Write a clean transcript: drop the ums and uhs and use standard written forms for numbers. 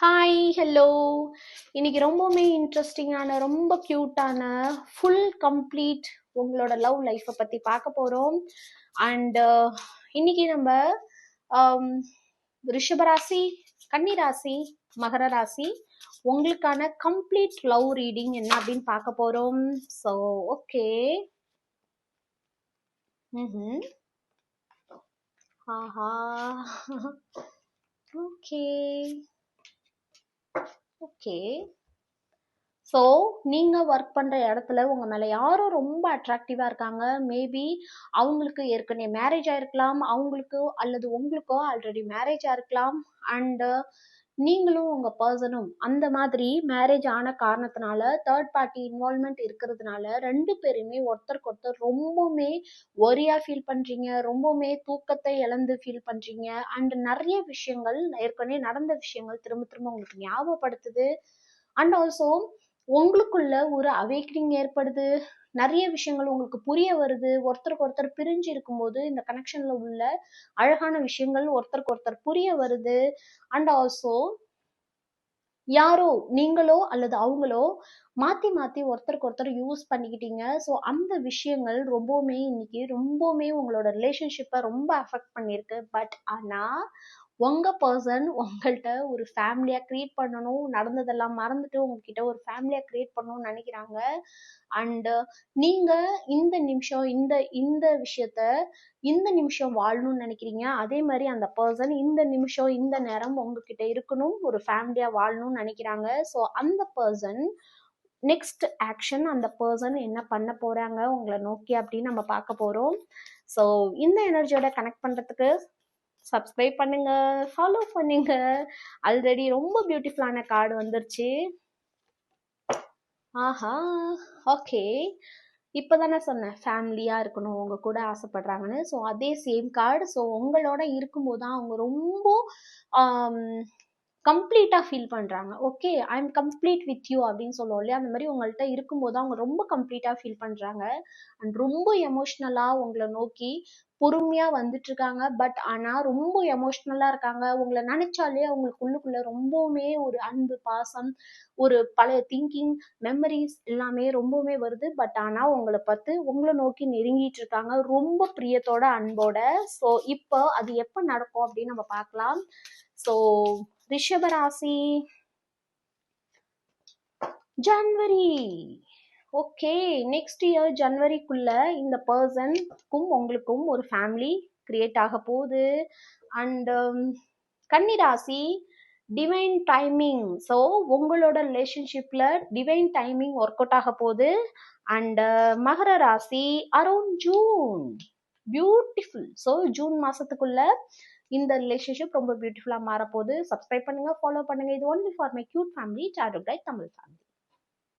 Hi hello. இன்னைக்கு ரொம்பவுமே இன்ட்ரெஸ்டிங்கான ரொம்ப க்யூட்டான ஃபுல் கம்ப்ளீட் உங்களோட லவ் லைஃப்பை பற்றி பார்க்க போகிறோம். அண்ட் இன்னைக்கு நம்ம ஆம், ரிஷபராசி, கன்னிராசி, மகர ராசி உங்களுக்கான கம்ப்ளீட் லவ் ரீடிங் என்ன அப்படின்னு பார்க்க போகிறோம். So okay. ம். ஆஹா. Okay okay. ஸோ நீங்கள் ஒர்க் பண்ணுற இடத்துல உங்கள் மேலே யாரோ ரொம்ப அட்ராக்டிவாக இருக்காங்க. மேபி அவங்களுக்கு ஏற்கனவே மேரேஜ் ஆயிருக்கலாம், அவங்களுக்கோ அல்லது உங்களுக்கோ ஆல்ரெடி மேரேஜ் ஆயிருக்கலாம். அண்டு நீங்களும் உங்கள் பர்சனும் அந்த மாதிரி மேரேஜ் ஆன காரணத்தினால தேர்ட் பார்ட்டி இன்வால்மெண்ட் இருக்கிறதுனால ரெண்டு பேருமே ஒருத்தருக்கு ஒருத்தர் ரொம்பவுமே ஒரியாக ஃபீல் பண்ணுறீங்க, ரொம்பவுமே தூக்கத்தை இழந்து ஃபீல் பண்ணுறீங்க. அண்ட் நிறைய விஷயங்கள் ஏற்கனவே நடந்த விஷயங்கள் திரும்ப திரும்ப உங்களுக்கு ஞாபகப்படுத்துது. அண்ட் ஆல்சோ உங்களுக்குள்ள ஒரு அவேக்கனிங் ஏற்படுது. நிறைய விஷயங்கள் உங்களுக்கு புரிய வருது. ஒருத்தருக்கு ஒருத்தர் பிரிஞ்சு இருக்கும்போது இந்த கனெக்ஷன்ல உள்ள அழகான விஷயங்கள் ஒருத்தருக்கு ஒருத்தர் புரிய வருது. அண்ட் ஆல்சோ யாரோ நீங்களோ அல்லது அவங்களோ மாத்தி மாத்தி ஒருத்தருக்கு ஒருத்தர் யூஸ் பண்ணிக்கிட்டீங்க. ஸோ அந்த விஷயங்கள் ரொம்பவுமே இன்னைக்கு ரொம்பவுமே உங்களோட ரிலேஷன்ஷிப்பை ரொம்ப அஃபெக்ட் பண்ணியிருக்கு. பட் ஆனா உங்க பர்சன் உங்கள்கிட்ட ஒரு ஃபேமிலியா கிரியேட் பண்ணணும், நடந்ததெல்லாம் மறந்துட்டு உங்ககிட்ட ஒரு ஃபேமிலியா கிரியேட் பண்ணணும்னு நினைக்கிறாங்க. அண்டு நீங்க இந்த நிமிஷம் இந்த இந்த விஷயத்த இந்த நிமிஷம் வாழணும்னு நினைக்கிறீங்க. அதே மாதிரி அந்த பர்சன் இந்த நிமிஷம் இந்த நேரம் உங்ககிட்ட இருக்கணும், ஒரு ஃபேமிலியா வாழணும்னு நினைக்கிறாங்க. ஸோ அந்த பர்சன் நெக்ஸ்ட் ஆக்ஷன் அந்த பர்சன் என்ன பண்ண போறாங்க உங்களை நோக்கி அப்படின்னு நம்ம பார்க்க போறோம். ஸோ இந்த எனர்ஜியோட கனெக்ட் பண்றதுக்கு சப்ஸ்கிரைப் பண்ணுங்க, ஃபாலோ பண்ணுங்க. ஆல்ரெடி ரொம்ப பியூட்டிஃபுல்லான கார்டு வந்துருச்சு. ஆஹா. ஓகே. இப்போதானே சொன்னேன் ஃபேமிலியா இருக்கணும் உங்க கூட ஆசைப்படுறாங்கன்னு. ஸோ அதே சேம் கார்டு. ஸோ உங்களோட இருக்கும்போது தான் அவங்க ரொம்ப கம்ப்ளீட்டாக ஃபீல் பண்ணுறாங்க. Okay, I am complete with you அப்படின்னு சொல்லுவோம் இல்லையா, அந்த மாதிரி உங்கள்கிட்ட இருக்கும்போது அவங்க ரொம்ப கம்ப்ளீட்டாக ஃபீல் பண்ணுறாங்க. அண்ட் ரொம்ப எமோஷ்னலாக உங்களை நோக்கி பொறுமையாக வந்துட்டு இருக்காங்க. பட் ஆனால் ரொம்ப எமோஷ்னலாக இருக்காங்க. உங்களை நினைச்சாலே அவங்களுக்கு உள்ளுக்குள்ள ரொம்பவுமே ஒரு அன்பு, பாசம், ஒரு பழைய திங்கிங், மெமரிஸ் எல்லாமே ரொம்பவுமே வருது. பட் ஆனால் உங்களை பார்த்து உங்களை நோக்கி நெருங்கிட்டு இருக்காங்க ரொம்ப பிரியத்தோட, அன்போட. ஸோ இப்போ அது எப்போ நடக்கும் அப்படின்னு நம்ம பார்க்கலாம். ஸோ ரிஷபராசி, ஜனவரி. ஓகே, நெக்ஸ்ட் இயர் ஜனவரிக்குள்ள இந்த பர்சனுக்கும் உங்களுக்கும் ஒரு ஃபேமிலி கிரியேட் ஆக போகுது. அண்ட் கன்னிராசி, டிவைன் டைமிங். ஸோ உங்களோட ரிலேஷன்ஷிப்ல டிவைன் டைமிங் ஒர்க் அவுட் ஆக போகுது. அண்ட் மகர ராசி, around June. Beautiful. So June மாசத்துக்குள்ள இந்த ரிலேஷன்ஷிப் ரொம்ப பியூட்டிஃபுல்லா மாறப்போகுது. சப்ஸ்கிரைப் பண்ணுங்க, ஃபாலோ பண்ணுங்க. இது only for my cute family, Charu guide Tamil family.